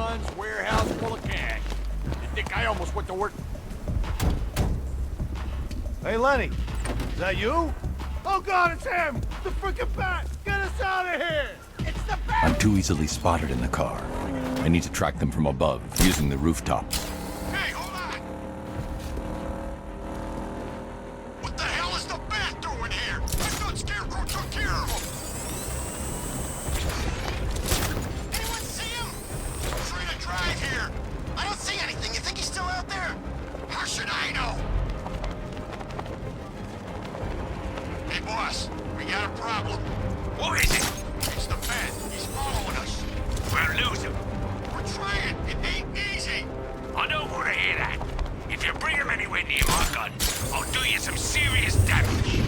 guns, warehouse full of cash. You think I almost went to work? Hey, Lenny, is that you? Oh God, it's him! The freaking bat! Get us out of here! It's the bat! I'm too easily spotted in the car. I need to track them from above, using the rooftops. Hey, hold on! What the hell is the bat doing here? I thought Scarecrow took care of him! Anyone see him? I'm trying to drive here. I don't see anything. You think he's still out there? How should I know? Hey, boss. We got a problem. What is it? It's the bat. He's following us. We'll lose him. We're trying. It ain't easy. I don't want to hear that. If you bring him anywhere near my gun, I'll do you some serious damage.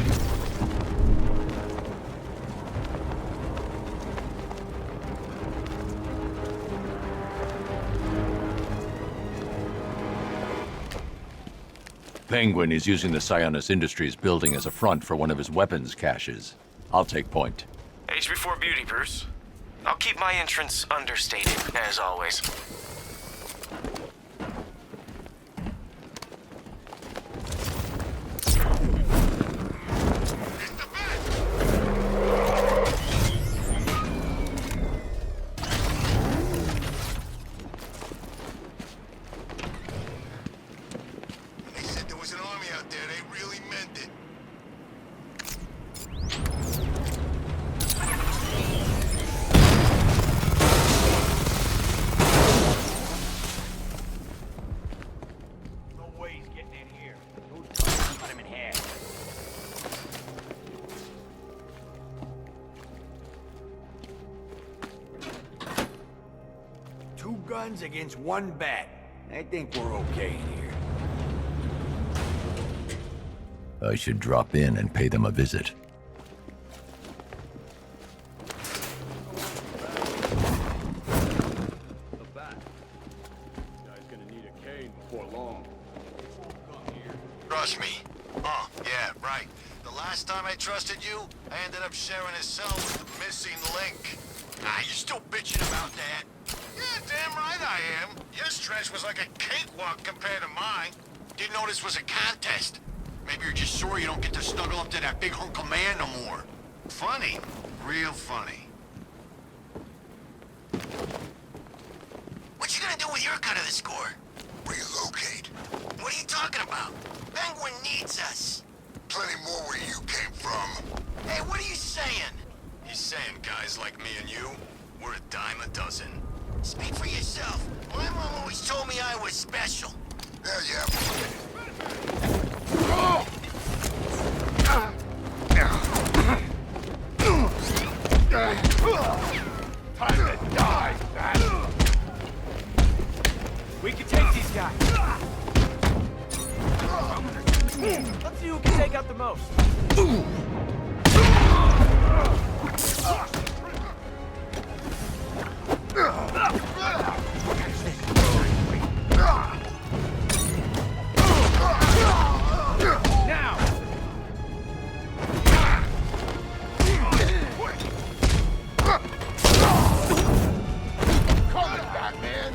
Penguin is using the Sionis Industries building as a front for one of his weapons caches. I'll take point. Age before beauty, Bruce. I'll keep my entrance understated, as always. They said there was an army out there. They really meant it. No way he's getting in here. Cut him in half. Two guns against one bat. I think we're okay in here. I should drop in and pay them a visit. The bat. This guy's gonna need a cane before long. Trust me. Yeah, right. The last time I trusted you, I ended up sharing a cell with the missing link. Ah, you're still bitching about that? Yeah, damn right I am. Your stretch was like a cakewalk compared to mine. Didn't know this was a contest. Maybe you're just sore you don't get to snuggle up to that big hunk of man no more. Funny. Real funny. What you gonna do with your cut of the score? Relocate. What are you talking about? Penguin needs us. Plenty more where you came from. Hey, what are you saying? He's saying guys like me and you, we're a dime a dozen. Speak for yourself. My mom always told me I was special. Yeah. Time to die, bat! We can take these guys. Let's see who can take out the most. Now! Coming back, man.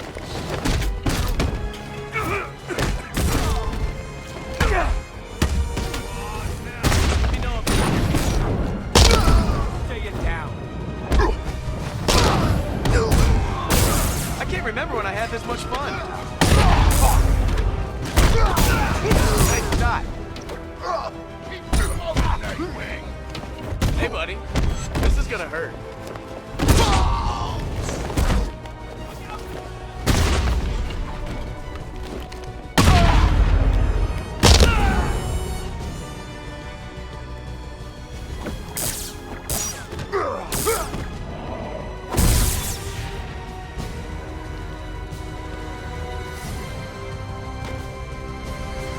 Let me know if stay it down. I can't remember when I had this much fun. Nice shot. Hey, buddy. This is gonna hurt.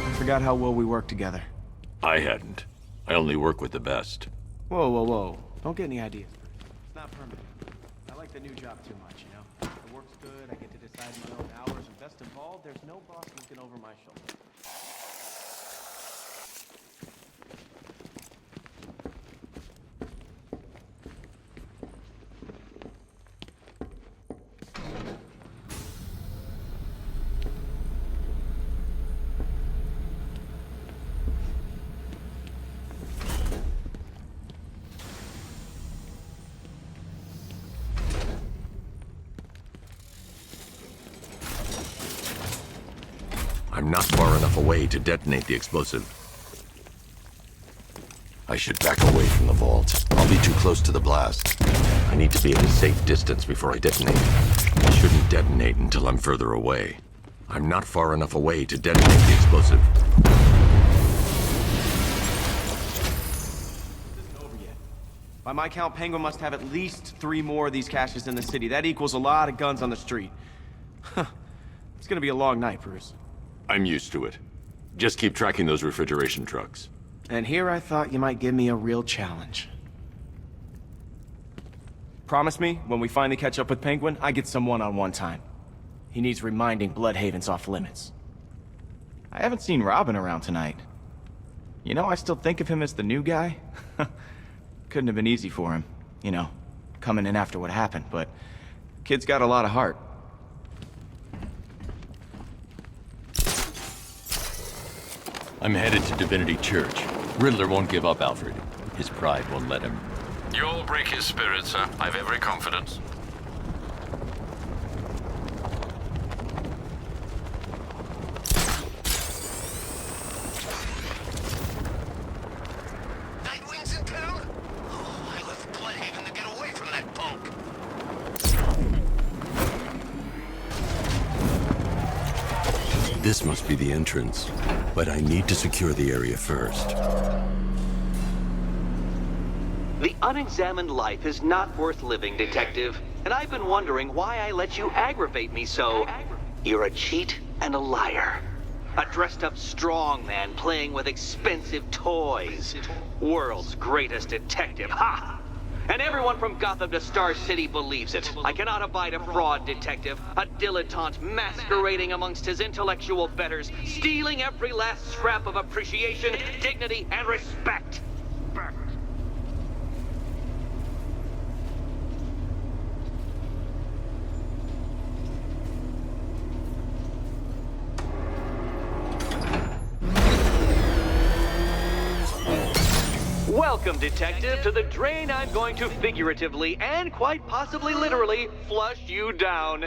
I forgot how well we work together. I hadn't. I only work with the best. Whoa. Don't get any ideas. It's not permanent. I like the new job too much, you know? The work's good, I get to decide my own hours, and best of all, there's no boss looking over my shoulder. I'm not far enough away to detonate the explosive. I should back away from the vault. I'll be too close to the blast. I need to be at a safe distance before I detonate. I shouldn't detonate until I'm further away. I'm not far enough away to detonate the explosive. This isn't over yet. By my count, Penguin must have at least 3 more of these caches in the city. That equals a lot of guns on the street. It's gonna be a long night, Bruce. I'm used to it. Just keep tracking those refrigeration trucks. And here I thought you might give me a real challenge. Promise me, when we finally catch up with Penguin, I get some one-on-one time. He needs reminding Bloodhaven's off limits. I haven't seen Robin around tonight. You know, I still think of him as the new guy. Couldn't have been easy for him, you know, coming in after what happened, but kid's got a lot of heart. I'm headed to Divinity Church. Riddler won't give up, Alfred. His pride won't let him. You'll break his spirit, sir. I've every confidence. Nightwing's in town? Oh, I left Bloodhaven to get away from that punk. This must be the entrance, but I need to secure the area first. The unexamined life is not worth living, Detective. And I've been wondering why I let you aggravate me so. You're a cheat and a liar. A dressed-up strongman playing with expensive toys. World's greatest detective, ha! And everyone from Gotham to Star City believes it. I cannot abide a fraud detective, a dilettante masquerading amongst his intellectual betters, stealing every last scrap of appreciation, dignity, and respect. Welcome, Detective, to the drain I'm going to figuratively and quite possibly literally flush you down.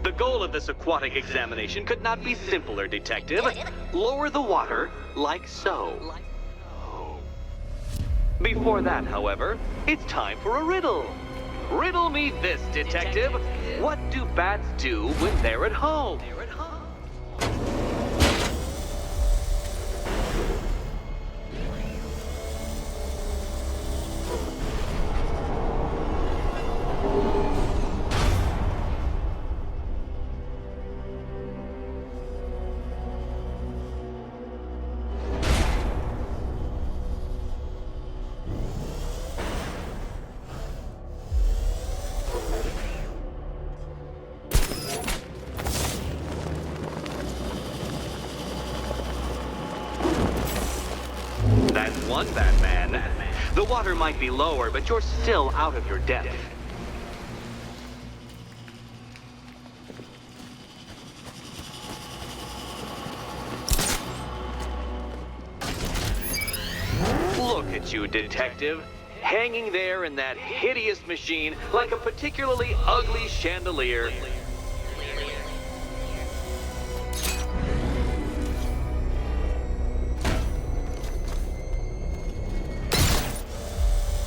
The goal of this aquatic examination could not be simpler, Detective. Lower the water like so. Before that, however, it's time for a riddle. Riddle me this, Detective. What do bats do when they're at home? That's one Batman. The water might be lower, but you're still out of your depth. Look at you, Detective. Hanging there in that hideous machine like a particularly ugly chandelier.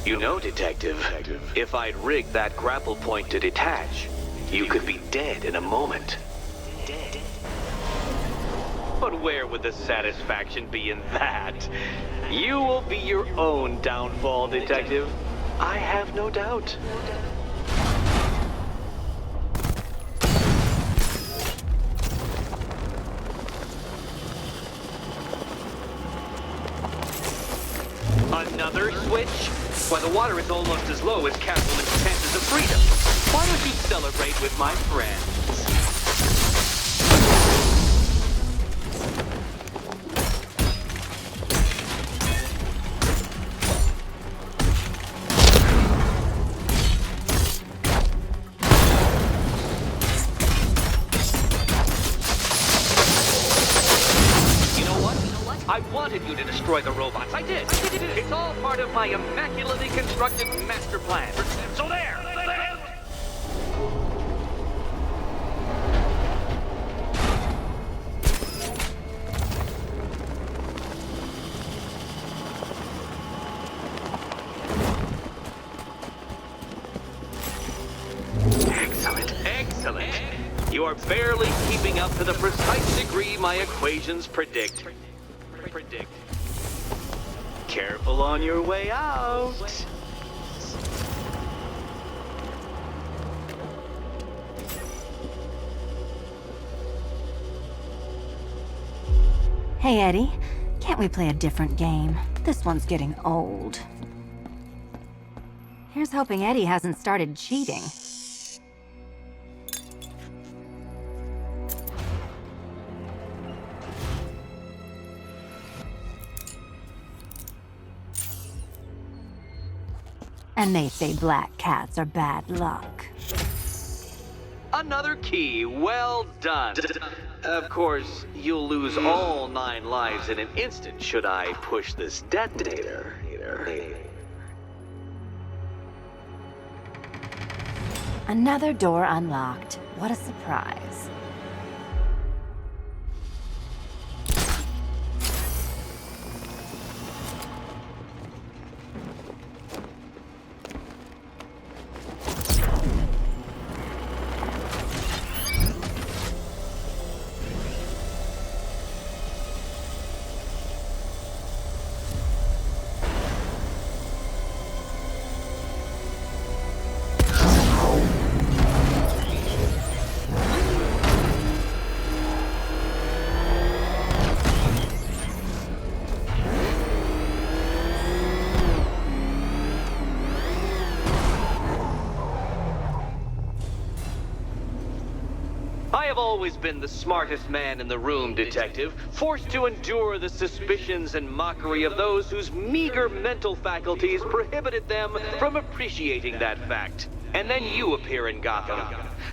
You know, Detective, if I'd rigged that grapple point to detach, you could be dead in a moment. Dead. But where would the satisfaction be in that? You will be your own downfall, Detective. I have no doubt. Another switch? Why, the water is almost as low as Catwoman's chances of freedom. Why don't you celebrate with my friends? I wanted you to destroy the robots. I did. It's all part of my immaculately constructed master plan. So there. are barely keeping up to the precise degree my equations predict. Careful on your way out. Hey, Eddie. Can't we play a different game? This one's getting old. Here's hoping Eddie hasn't started cheating. And they say black cats are bad luck. Another key, well done. Of course, you'll lose all 9 lives in an instant should I push this detonator. Another door unlocked. What a surprise. I have always been the smartest man in the room, Detective, forced to endure the suspicions and mockery of those whose meager mental faculties prohibited them from appreciating that fact. And then you appear in Gotham,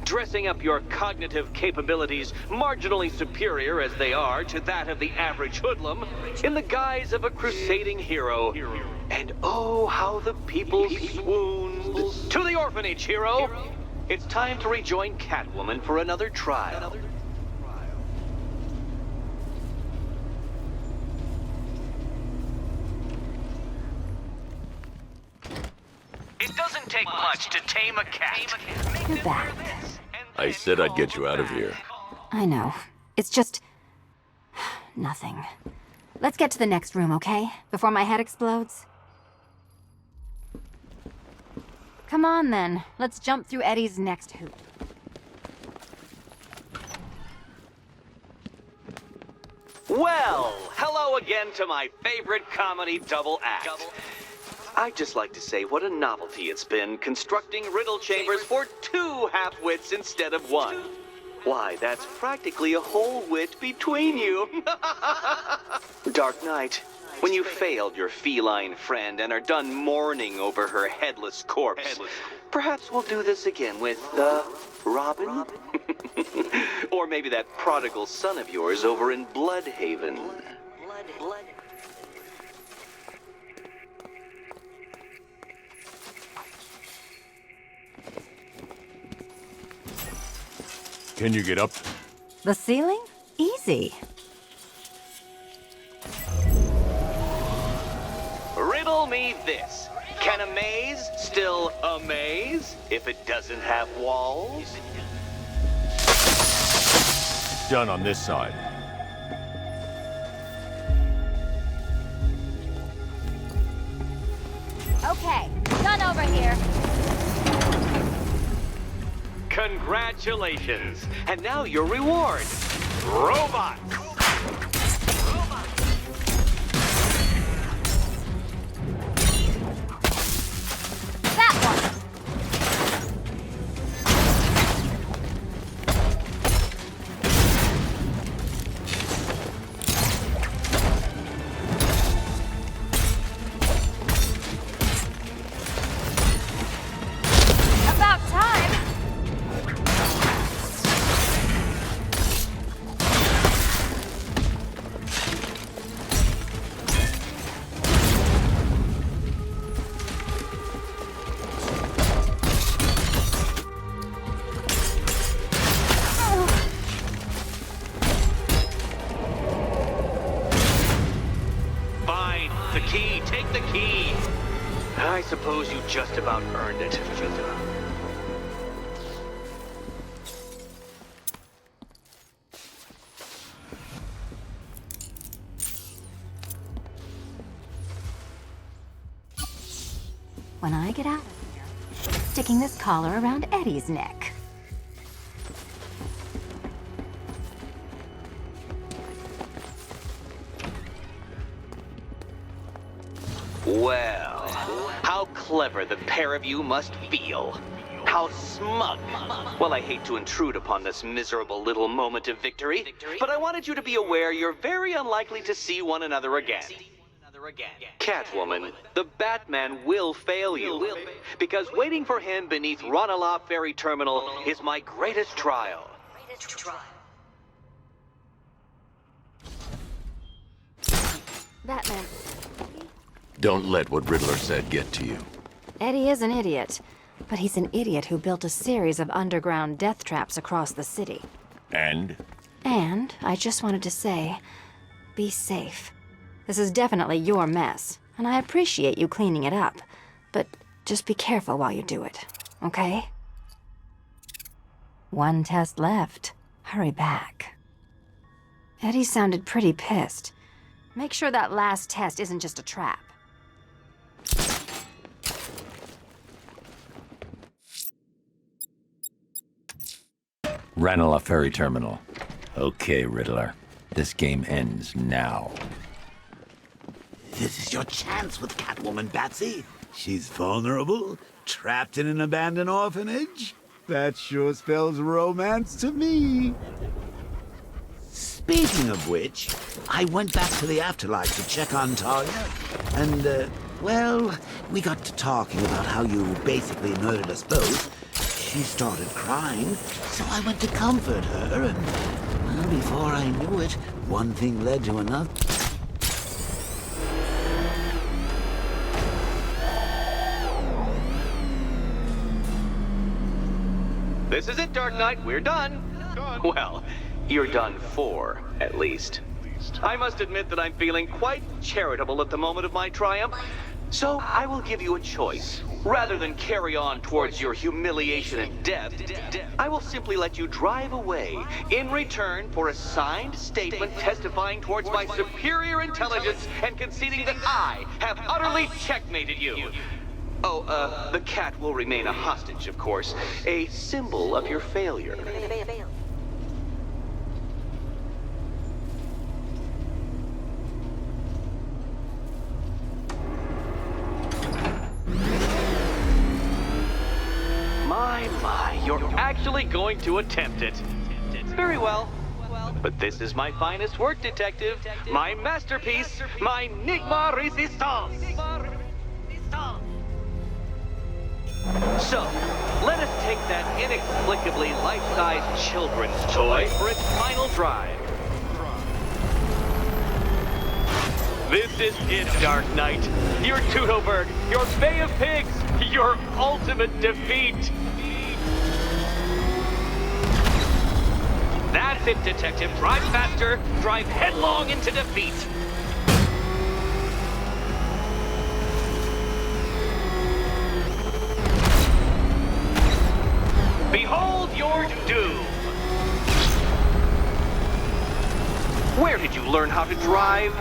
dressing up your cognitive capabilities marginally superior as they are to that of the average hoodlum, in the guise of a crusading hero. And oh, how the people swooned. To the orphanage, hero! It's time to rejoin Catwoman for another trial. It doesn't take much to tame a cat. You're back. I said I'd get you out of here. I know. It's just... nothing. Let's get to the next room, okay? Before my head explodes. Come on, then. Let's jump through Eddie's next hoop. Well, hello again to my favorite comedy double act. I'd just like to say what a novelty it's been constructing riddle chambers for 2 half-wits instead of 1. Why, that's practically a whole wit between you. Dark Knight, when you failed your feline friend and are done mourning over her headless corpse, perhaps we'll do this again with, Robin? Or maybe that prodigal son of yours over in Bloodhaven. Can you get up? The ceiling? Easy. Riddle me this. Can a maze still amaze if it doesn't have walls? Done on this side. Okay, done over here. Congratulations. And now your reward. Robots. That one. About time. Fine. The key. Take the key. I suppose you just about earned it. when I get out of here, sticking this collar around Eddie's neck. Well, how clever the pair of you must feel. How smug. Well, I hate to intrude upon this miserable little moment of victory, but I wanted you to be aware you're very unlikely to see one another again. Catwoman, the Batman will fail you, because waiting for him beneath Ranelagh Ferry Terminal is my greatest trial. Batman. Don't let what Riddler said get to you. Eddie is an idiot, but he's an idiot who built a series of underground death traps across the city. And? And I just wanted to say, be safe. This is definitely your mess, and I appreciate you cleaning it up, but just be careful while you do it, okay? One test left. Hurry back. Eddie sounded pretty pissed. Make sure that last test isn't just a trap. Ranelagh Ferry Terminal. Okay, Riddler. This game ends now. This is your chance with Catwoman, Batsy. She's vulnerable, trapped in an abandoned orphanage. That sure spells romance to me. Speaking of which, I went back to the afterlife to check on Talia, and, well, we got to talking about how you basically murdered us both. She started crying, so I went to comfort her, and, well, before I knew it, one thing led to another. This is it, Dark Knight. We're done. Well, you're done for, at least. I must admit that I'm feeling quite charitable at the moment of my triumph, so I will give you a choice. Rather than carry on towards your humiliation and death, I will simply let you drive away in return for a signed statement testifying towards my superior intelligence and conceding that I have utterly checkmated you. Oh, the cat will remain a hostage, of course, a symbol of your failure. My, you're actually going to attempt it. Very well. But this is my finest work, Detective. My masterpiece, my Enigma Resistance. So, let us take that inexplicably life-sized children's toy for its final drive. This is it, Dark Knight. Your Teutoburg, your Bay of Pigs, your ultimate defeat. That's it, Detective. Drive faster, drive headlong into defeat. Behold your doom! Where did you learn how to drive?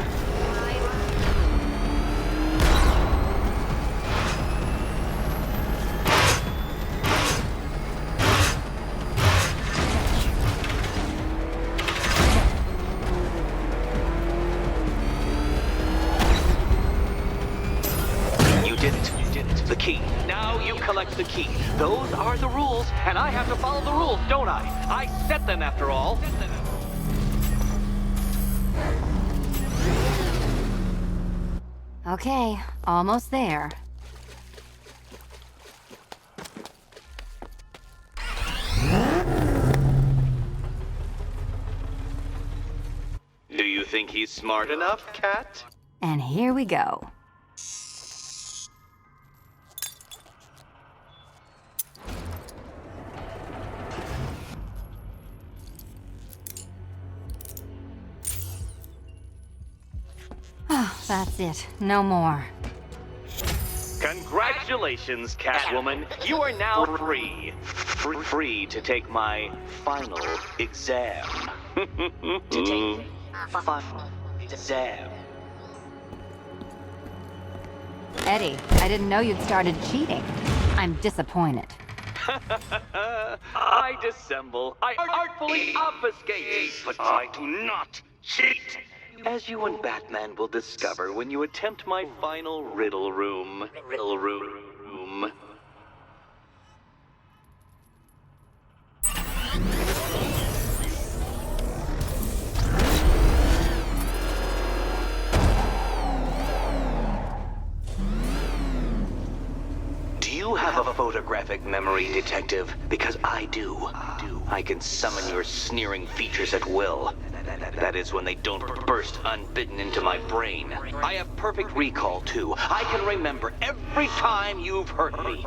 You did it. The key. Now you collect the key. Those are the rules, and I have to follow the rules, don't I? I set them, after all. Okay, almost there. Do you think he's smart enough, Cat? And here we go. Oh, that's it. No more. Congratulations, Catwoman. You are now free. Free to take my final exam. To take final exam. Eddie, I didn't know you'd started cheating. I'm disappointed. I dissemble. I artfully obfuscate. But I do not cheat. As you and Batman will discover when you attempt my final riddle room. Riddle room. Do you have a photographic memory, Detective? Because I do. I can summon your sneering features at will. That is when they don't burst unbidden into my brain. I have perfect recall, too. I can remember every time you've hurt me.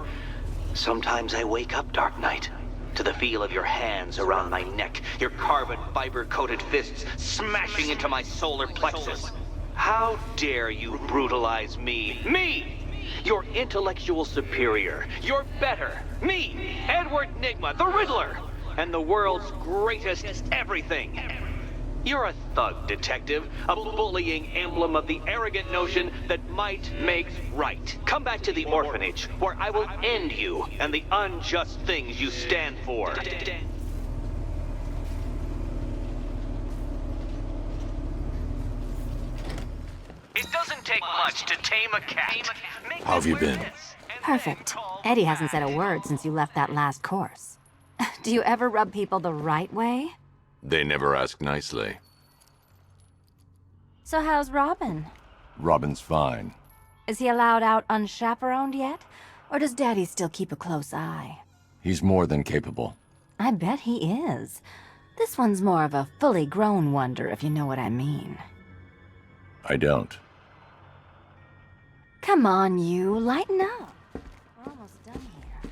Sometimes I wake up, Dark Knight, to the feel of your hands around my neck, your carbon fiber-coated fists smashing into my solar plexus. How dare you brutalize me? Me! Your intellectual superior. Your better. Me, Edward Nygma, the Riddler, and the world's greatest everything. You're a thug, Detective, a bullying emblem of the arrogant notion that might makes right. Come back to the orphanage, where I will end you and the unjust things you stand for. It doesn't take much to tame a cat. How have you been? Perfect. Eddie hasn't said a word since you left that last course. Do you ever rub people the right way? They never ask nicely. So how's Robin? Robin's fine. Is he allowed out unchaperoned yet? Or does Daddy still keep a close eye? He's more than capable. I bet he is. This one's more of a fully grown wonder, if you know what I mean. I don't. Come on, you. Lighten up. We're almost done here.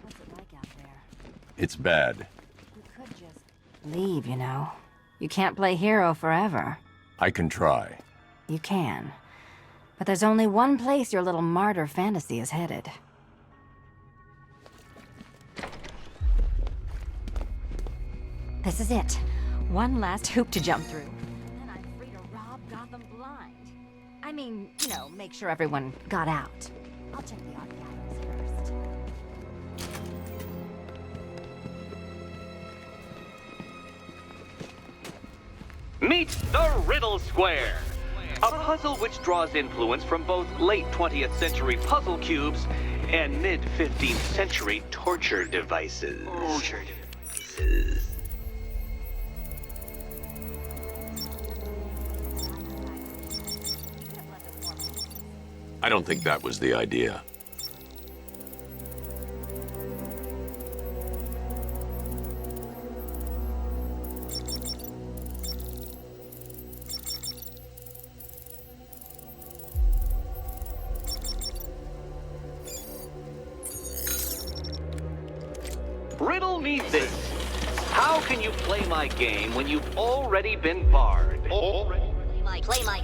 What's it like out there? It's bad. You could just leave, you know. You can't play hero forever. I can try. You can. But there's only one place your little martyr fantasy is headed. This is it. One last hoop to jump through. Then I'm free to rob Gotham blind. I mean, you know, make sure everyone got out. I'll check the archives first. Meet the Riddle Square, a puzzle which draws influence from both late 20th century puzzle cubes and mid-15th century torture devices. I don't think that was the idea. Riddle me this. How can you play my game when you've already been barred? Play my.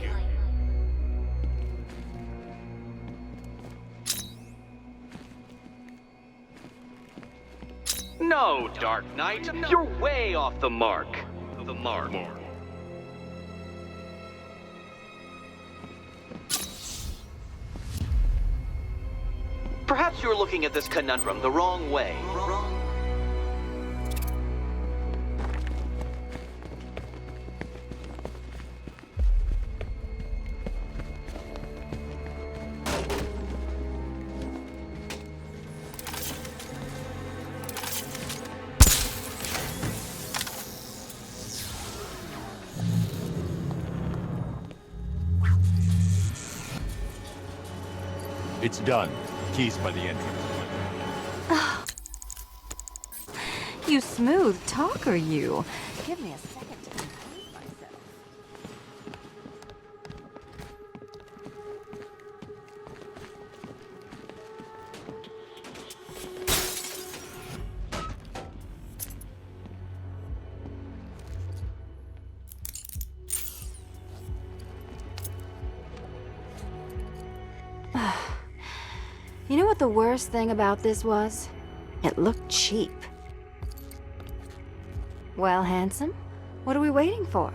No, Dark Knight, you're way off the mark. Perhaps you're looking at this conundrum the wrong way. It's done. Keys by the entrance. You smooth talker, you. Give me a second to compose myself. You know what the worst thing about this was? It looked cheap. Well, handsome, what are we waiting for?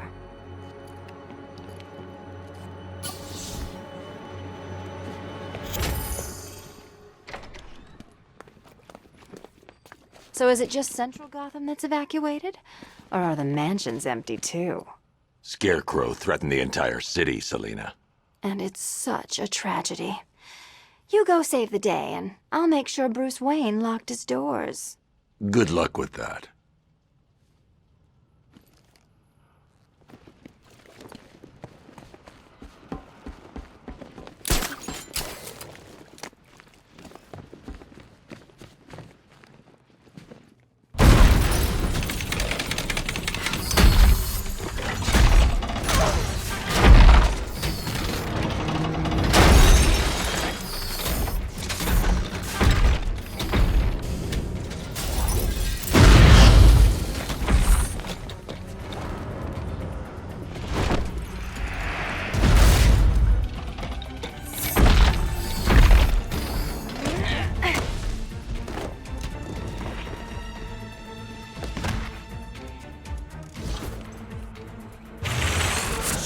So is it just central Gotham that's evacuated? Or are the mansions empty too? Scarecrow threatened the entire city, Selina. And it's such a tragedy. You go save the day, and I'll make sure Bruce Wayne locked his doors. Good luck with that.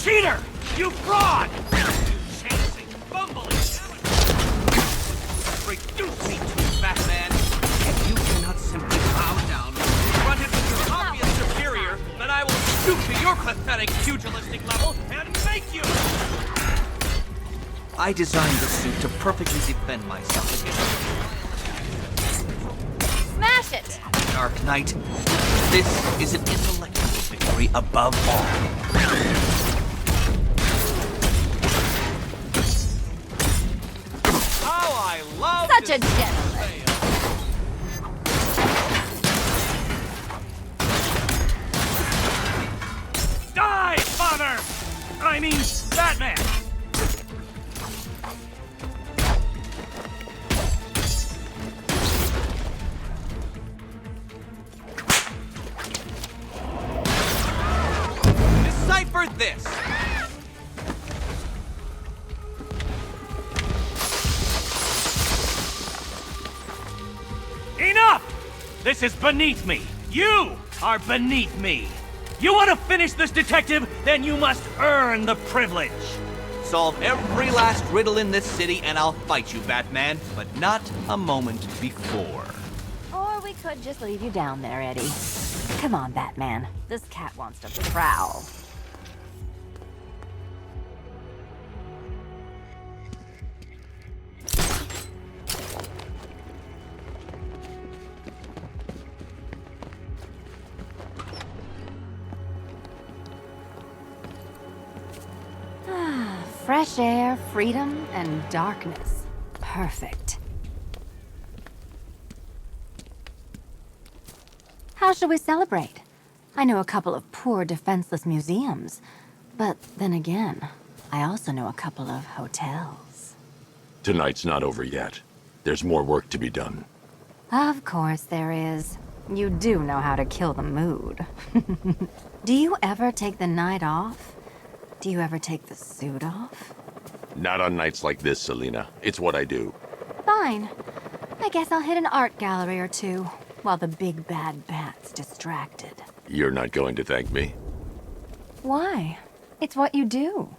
Cheater! You fraud! You chancing, bumbling Reduce me to Batman! If you cannot simply bow down when confronted with your obvious superior, then I will stoop to your pathetic pugilistic level and make you! I designed the suit to perfectly defend myself against... Smash it! Dark Knight, this is an intellectual victory above all. I love Such a gentleman. Die, father! I mean, Batman! Decipher this! Enough! This is beneath me. You are beneath me. You want to finish this, detective? Then you must earn the privilege. Solve every last riddle in this city and I'll fight you, Batman, but not a moment before. Or we could just leave you down there, Eddie. Come on, Batman. This cat wants to prowl. Fresh air, freedom, and darkness. Perfect. How shall we celebrate? I know a couple of poor, defenseless museums. But then again, I also know a couple of hotels. Tonight's not over yet. There's more work to be done. Of course there is. You do know how to kill the mood. Do you ever take the night off? Do you ever take the suit off? Not on nights like this, Selina. It's what I do. Fine. I guess I'll hit an art gallery or two, while the big bad bat's distracted. You're not going to thank me? Why? It's what you do.